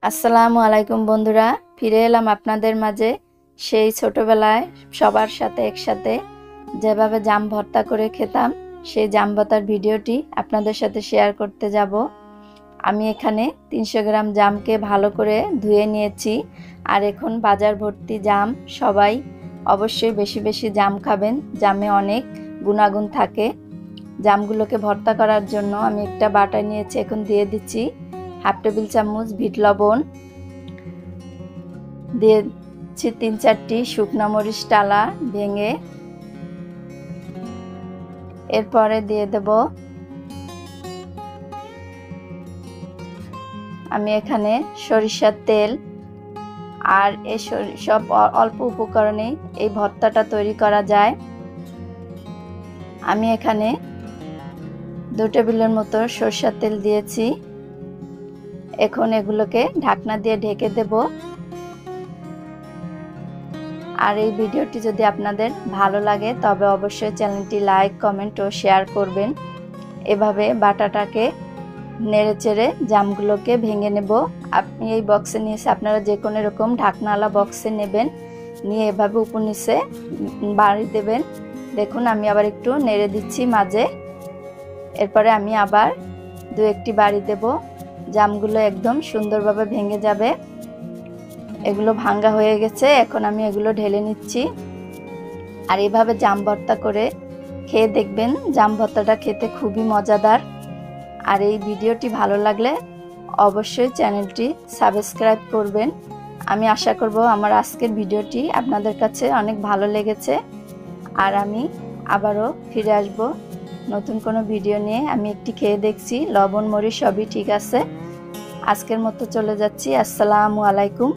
আসসালামু আলাইকুম বন্ধুরা, ফিরে এলাম আপনাদের মাঝে সেই ছোটবেলায় সবার সাথে একসাথে যেভাবে জাম ভর্তা করে খেতাম সেই জাম ভর্তার ভিডিওটি আপনাদের সাথে শেয়ার করতে যাব। আমি এখানে 300 গ্রাম জামকে ভালো করে ধুয়ে নিয়েছি। আর এখন বাজার ভর্তি জাম, সবাই অবশ্যই বেশি বেশি জাম খাবেন, জামে অনেক গুণাগুণ থাকে। জামগুলোকে ভর্তা করার জন্য আমি একটা বাটা নিয়েছি, এখন দিয়ে দিচ্ছি হাফ টেবিল চামচ বিট লবণ, দিয়েছি 3-4টি শুকনো মরিচ টালা ভেঙে, এরপরে দিয়ে দেব আমি এখানে সরিষার তেল। আর এই সব অল্প উপকরণে এই ভর্তাটা তৈরি করা যায়। আমি এখানে 2 টেবিলের মতো সরিষার তেল দিয়েছি। এখন এগুলোকে ঢাকনা দিয়ে ঢেকে দেব। আর এই ভিডিওটি যদি আপনাদের ভালো লাগে তবে অবশ্যই চ্যানেলটি লাইক, কমেন্ট ও শেয়ার করবেন। এভাবে বাটাটাকে নেড়েচেড়ে জামগুলোকে ভেঙে নেব। আপনি এই বক্সে নিয়েছে, আপনারা যে কোনো এরকম ঢাকনাওয়ালা বক্সে নেবেন, নিয়ে এভাবে উপর নিচে বাড়ি দেবেন। দেখুন আমি আবার একটু নেড়ে দিচ্ছি মাঝে, এরপরে আমি আবার 2-1টি বাড়ি দেব। জামগুলো একদম সুন্দরভাবে ভেঙে যাবে। এগুলো ভাঙ্গা হয়ে গেছে, এখন আমি এগুলো ঢেলে নিচ্ছি। আর এইভাবে জাম ভর্তা করে খেয়ে দেখবেন, জাম ভর্তাটা খেতে খুবই মজাদার। আর এই ভিডিওটি ভালো লাগলে অবশ্যই চ্যানেলটি সাবস্ক্রাইব করবেন। আমি আশা করব আমার আজকের ভিডিওটি আপনাদের কাছে অনেক ভালো লেগেছে। আর আমি আবারও ফিরে আসব নতুন কোনো ভিডিও নিয়ে। আমি একটি খেয়ে দেখছি, লবণ মরিচ সবই ঠিক আছে। আজকের মতো চলে যাচ্ছি। আসসালামু আলাইকুম।